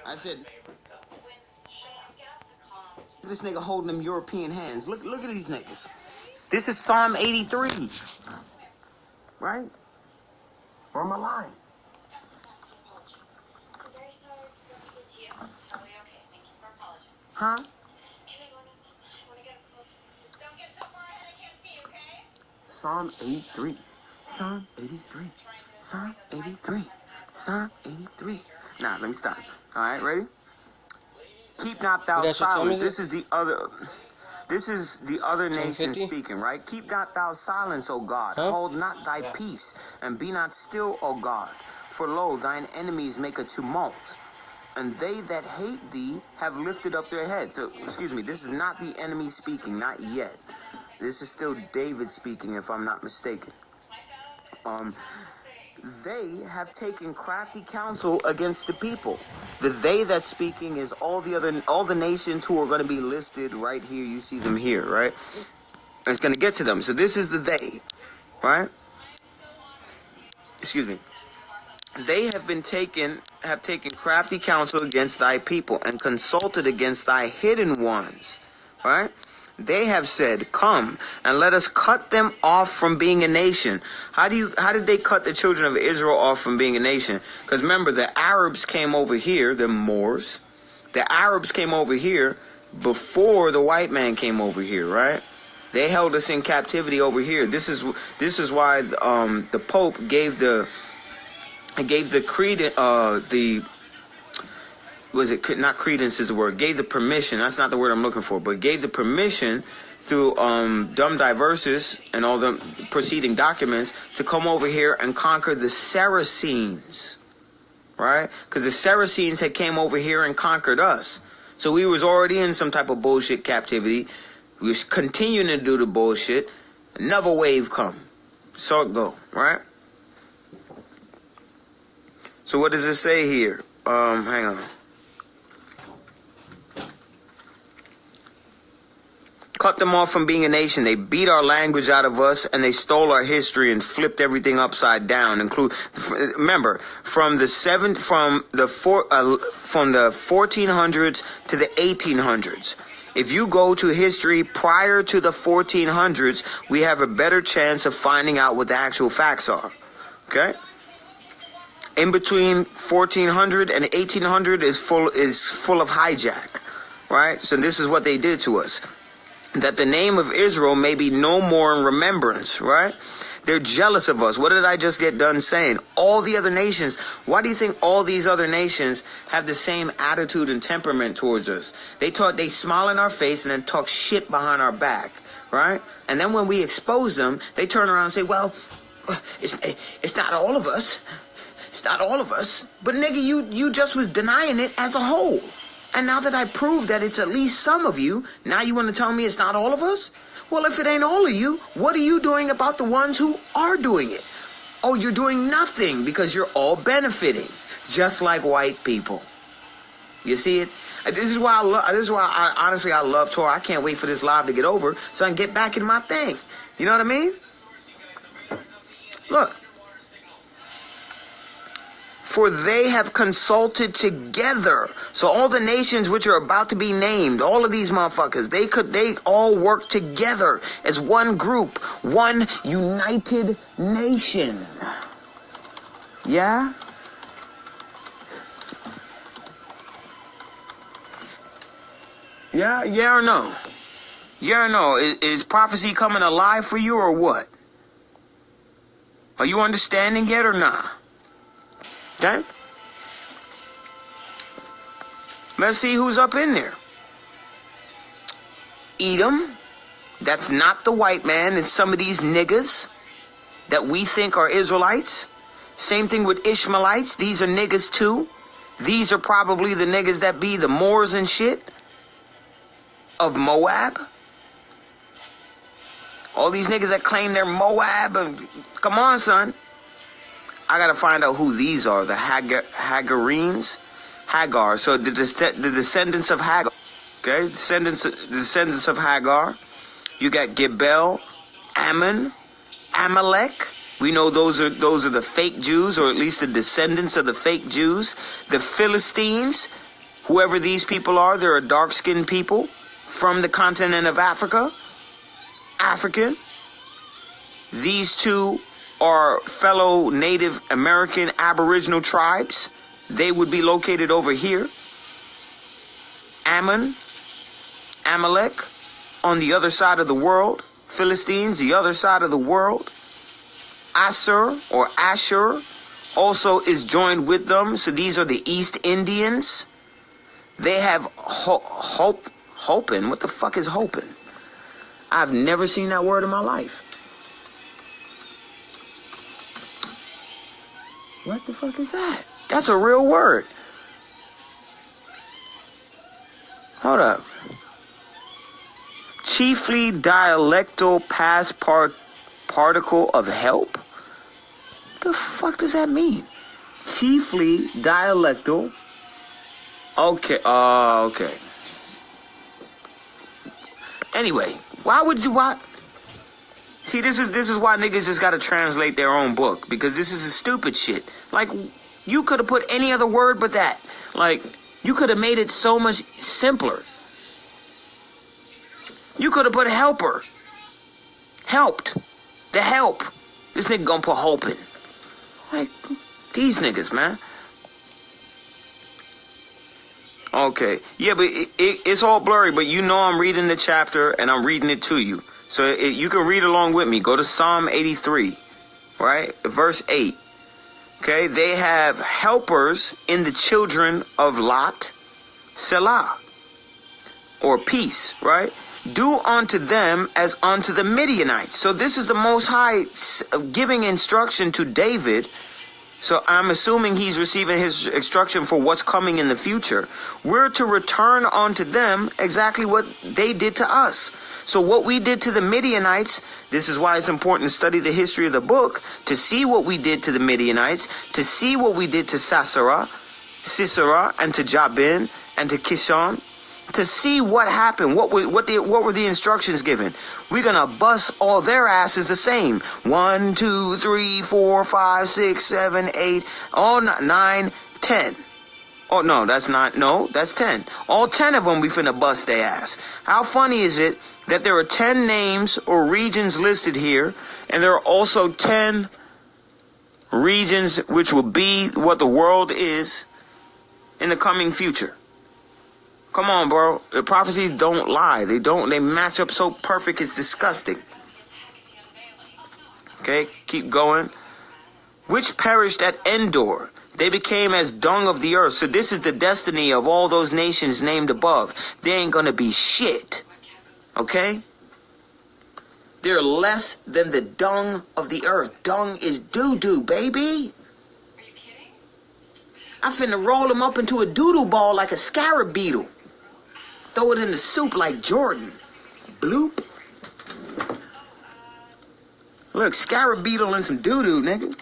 I said, this nigga holding them European hands. Look at these niggas. This is Psalm 83. Right? Where am I lying? I'm very sorry for what he did to you. Totally okay. Thank you for apologizing. Huh? Can I want to get up close? Just don't get so far ahead I can't see, okay? Psalm 83. Psalm 83. Psalm 83. Psalm 83. Nah, let me stop. Alright, ready? Keep not thou silence. This is the other nation speaking, right? Keep not thou silence, O God. Hold not thy peace, and be not still, O God. For lo, thine enemies make a tumult, and they that hate thee have lifted up their heads. So, excuse me, this is not the enemy speaking, not yet. This is still David speaking, if I'm not mistaken. They have taken crafty counsel against the people. The they that's speaking is all the nations who are going to be listed right here. You see them here, right? It's going to get to them. So this is the they, right? Excuse me. They have taken crafty counsel against thy people and consulted against thy hidden ones, right? They have said, come and let us cut them off from being a nation. How did they cut the children of Israel off from being a nation? Because remember, the Arabs came over here, the Moors. The Arabs came over here before the white man came over here, right? They held us in captivity over here. This is why the Pope gave the not credence is the word, gave the permission, that's not the word I'm looking for, but gave the permission through Dum Diversus and all the preceding documents to come over here and conquer the Saracens, right? Because the Saracens had came over here and conquered us. So we was already in some type of bullshit captivity. We was continuing to do the bullshit. Another wave come. So it go, right? So what does it say here? Hang on. Cut them off from being a nation. They beat our language out of us, and they stole our history and flipped everything upside down. Remember, from the 1400s to the 1800s. If you go to history prior to the 1400s, we have a better chance of finding out what the actual facts are. Okay? In between 1400 and 1800 is full of hijack, right? So this is what they did to us. That the name of Israel may be no more in remembrance, right? They're jealous of us. What did I just get done saying? All the other nations, why do you think all these other nations have the same attitude and temperament towards us? They smile in our face and then talk shit behind our back, right? And then when we expose them, they turn around and say, well, it's not all of us. It's not all of us. But nigga, you just was denying it as a whole. And now that I proved that it's at least some of you, now you want to tell me it's not all of us? Well, if it ain't all of you, what are you doing about the ones who are doing it? Oh, you're doing nothing because you're all benefiting, just like white people. You see it? This is why I honestly love Torah. I can't wait for this live to get over so I can get back in my thing. You know what I mean? Look. For they have consulted together. So all the nations which are about to be named, all of these motherfuckers, they all work together as one group, one united nation. Yeah? Yeah or no? Yeah or no? Is prophecy coming alive for you or what? Are you understanding yet or not? Okay? Let's see who's up in there. Edom. That's not the white man. It's some of these niggas that we think are Israelites. Same thing with Ishmaelites. These are niggas too. These are probably the niggas that be the Moors and shit of Moab. All these niggas that claim they're Moab. Come on, son. I gotta find out who these are. The Hagarenes, Hagar. So the descendants of Hagar. Okay, descendants of Hagar. You got Gebel, Ammon, Amalek. We know those are the fake Jews, or at least the descendants of the fake Jews. The Philistines, Whoever these people are, they're a dark-skinned people from the continent of Africa. African. These two are fellow Native American Aboriginal tribes. They would be located over here. Ammon, Amalek, on the other side of the world. Philistines, the other side of the world. Asur or Ashur also is joined with them. So these are the East Indians. They have Hopin. What the fuck is Hopin? I've never seen that word in my life. What the fuck is that? That's a real word. Hold up. Chiefly dialectal past particle of help? What the fuck does that mean? Chiefly dialectal. Okay, okay. Anyway, why? See, this is why niggas just gotta translate their own book, because this is a stupid shit. Like, you could have put any other word but that. Like, you could have made it so much simpler. You could have put helper. Helped. The help. This nigga gonna put hope in. Like, these niggas, man. Okay. Yeah, but it's all blurry, but you know I'm reading the chapter and I'm reading it to you. So you can read along with me. Go to Psalm 83, right? Verse 8. Okay, they have helpers in the children of Lot, Selah, or peace, right? Do unto them as unto the Midianites. So this is the Most High giving instruction to David. So I'm assuming he's receiving his instruction for what's coming in the future. We're to return unto them exactly what they did to us. So what we did to the Midianites, this is why it's important to study the history of the book, to see what we did to the Midianites, to see what we did to Sisera, and to Jabin, and to Kishon, to see what happened, what were the instructions given. We're gonna bust all their asses the same. 1, 2, 3, 4, 5, 6, 7, 8, all 9, 10. Oh, no, that's not. No, that's 10. All 10 of them, we finna bust their ass. How funny is it that there are 10 names or regions listed here, and there are also 10 regions which will be what the world is in the coming future? Come on, bro. The prophecies don't lie. They match up so perfect, it's disgusting. Okay, keep going. Which perished at Endor. They became as dung of the earth. So this is the destiny of all those nations named above. They ain't gonna be shit. Okay? They're less than the dung of the earth. Dung is doo-doo, baby. Are you kidding? I finna roll them up into a doodle ball like a scarab beetle. Throw it in the soup like Jordan. Bloop. Look, scarab beetle and some doo-doo, nigga.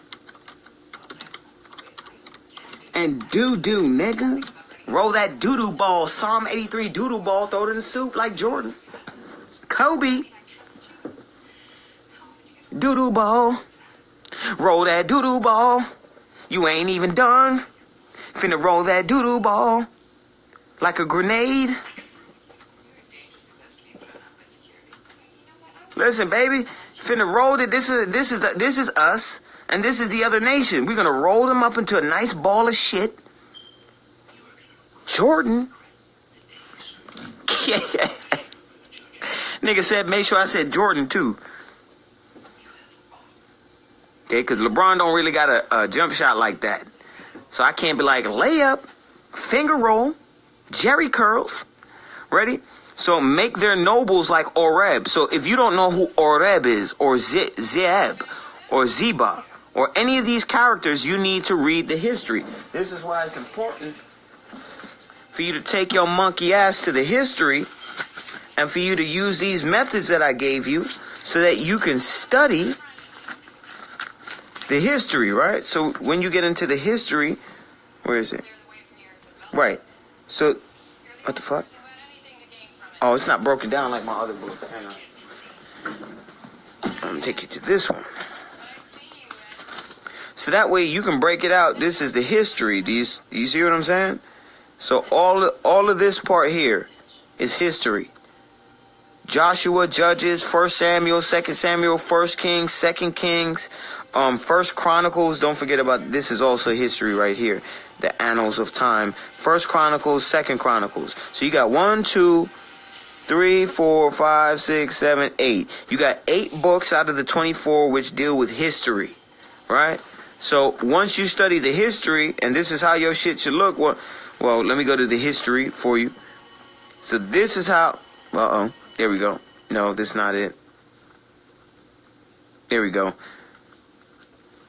And doo-doo, nigga. Roll that doo-doo ball, Psalm 83 doo-doo ball, throw it in the soup like Jordan. Kobe. Doo-doo ball. Roll that doo-doo ball. You ain't even done. Finna roll that doo-doo ball like a grenade. Listen, baby, finna roll it. This is us, and this is the other nation. We're gonna roll them up into a nice ball of shit. Jordan. Nigga said, make sure I said Jordan too. Okay, because LeBron don't really got a jump shot like that. So I can't be like layup, finger roll, Jerry curls. Ready? So make their nobles like Oreb. So if you don't know who Oreb is, or Zeb, or Zeba, or any of these characters, you need to read the history. This is why it's important for you to take your monkey ass to the history, and for you to use these methods that I gave you, so that you can study the history, right? So when you get into the history, where is it? Right. So, what the fuck? Oh, it's not broken down like my other book. Hang on. I'm gonna take you to this one. So that way you can break it out. This is the history. Do you see what I'm saying? So all of this part here is history. Joshua, Judges, 1 Samuel, 2 Samuel, 1 Kings, 2 Kings, 1 Chronicles. Don't forget about this is also history right here. The annals of time. 1 Chronicles, 2 Chronicles. So you got 1, 2, 3, 4, 5, 6, 7, 8. You got 8 books out of the 24 which deal with history, right? So once you study the history, and this is how your shit should look. Well, let me go to the history for you. So this is how. There we go. No, that's not it. There we go.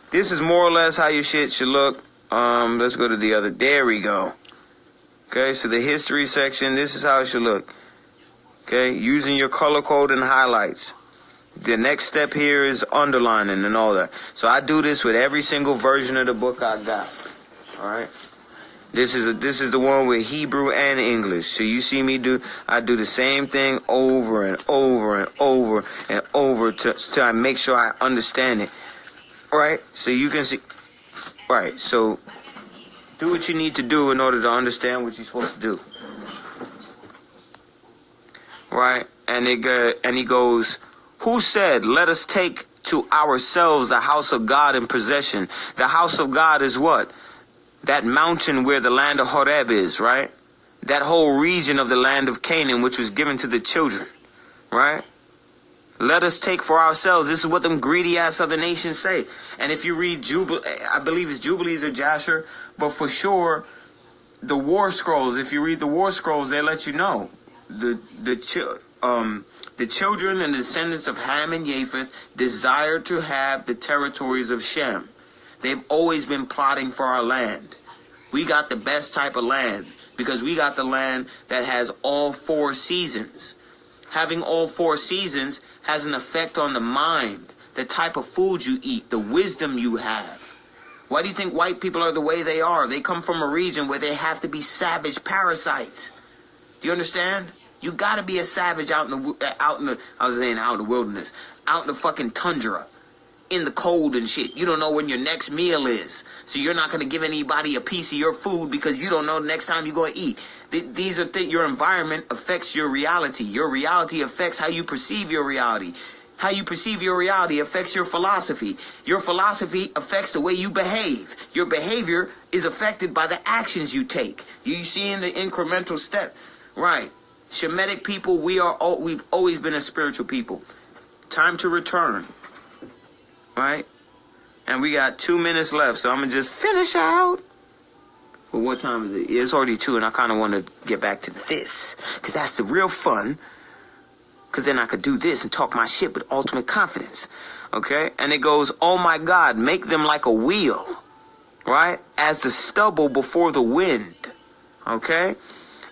This is more or less how your shit should look. Let's go to the other. There we go. Okay, so the history section, this is how it should look. Okay, using your color code and highlights. The next step here is underlining and all that. So I do this with every single version of the book I got. All right. This is the one with Hebrew and English. So you see me I do the same thing over and over and over and over till I make sure I understand it. All right. So you can see. Right. So do what you need to do in order to understand what you're supposed to do. Right. And he goes, who said, let us take to ourselves the house of God in possession? The house of God is what? That mountain where the land of Horeb is, right? That whole region of the land of Canaan, which was given to the children, right? Let us take for ourselves. This is what them greedy ass other nations say. And if you read I believe it's Jubilees or Jasher, but for sure, the War Scrolls. If you read the War Scrolls, they let you know the children and descendants of Ham and Japheth desire to have the territories of Shem. They've always been plotting for our land. We got the best type of land because we got the land that has all 4 seasons. Having all 4 seasons has an effect on the mind, the type of food you eat, the wisdom you have. Why do you think white people are the way they are? They come from a region where they have to be savage parasites. Do you understand? You got to be a savage out in the wilderness, out in the fucking tundra. In the cold and shit. You don't know when your next meal is. So you're not going to give anybody a piece of your food because you don't know the next time you're going to eat. These are things. Your environment affects your reality. Your reality affects how you perceive your reality. How you perceive your reality affects your philosophy. Your philosophy affects the way you behave. Your behavior is affected by the actions you take. You see in the incremental step. Right. Shemitic people, we've always been a spiritual people. Time to return. Right? And we got 2 minutes left, so I'm going to just finish out. Well, what time is it? Yeah, it's already 2, and I kind of want to get back to this, because that's the real fun, because then I could do this and talk my shit with ultimate confidence. Okay? And it goes, oh my God, make them like a wheel, right? As the stubble before the wind. Okay?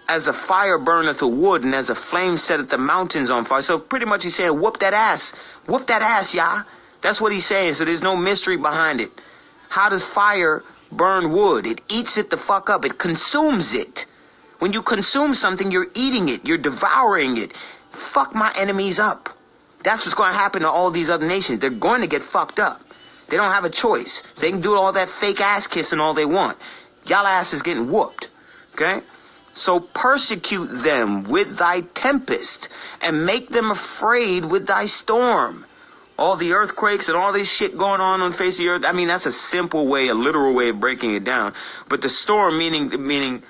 As a fire burneth a wood, and as a flame setteth the mountains on fire. So pretty much he's saying, whoop that ass. Whoop that ass, y'all. That's what he's saying, so there's no mystery behind it. How does fire burn wood? It eats it the fuck up. It consumes it. When you consume something, you're eating it. You're devouring it. Fuck my enemies up. That's what's going to happen to all these other nations. They're going to get fucked up. They don't have a choice. They can do all that fake ass kissing all they want. Y'all ass is getting whooped. Okay? So persecute them with thy tempest and make them afraid with thy storm. All the earthquakes and all this shit going on the face of the earth. I mean, that's a simple way, a literal way of breaking it down. But the storm, meaning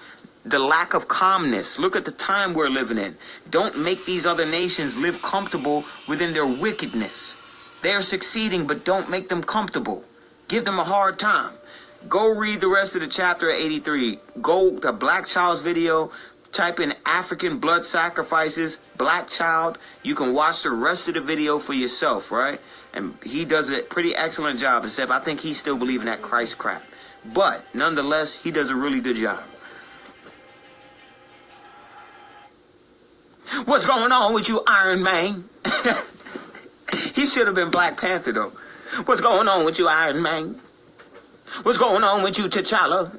the lack of calmness. Look at the time we're living in. Don't make these other nations live comfortable within their wickedness. They are succeeding, but don't make them comfortable. Give them a hard time. Go read the rest of the chapter 83. Go to Black Child's video. Type in African blood sacrifices, Black Child. You can watch the rest of the video for yourself, right? And he does a pretty excellent job, except I think he's still believing that Christ crap. But nonetheless, he does a really good job. What's going on with you, Iron Man? He should have been Black Panther, though. What's going on with you, Iron Man? What's going on with you, T'Challa?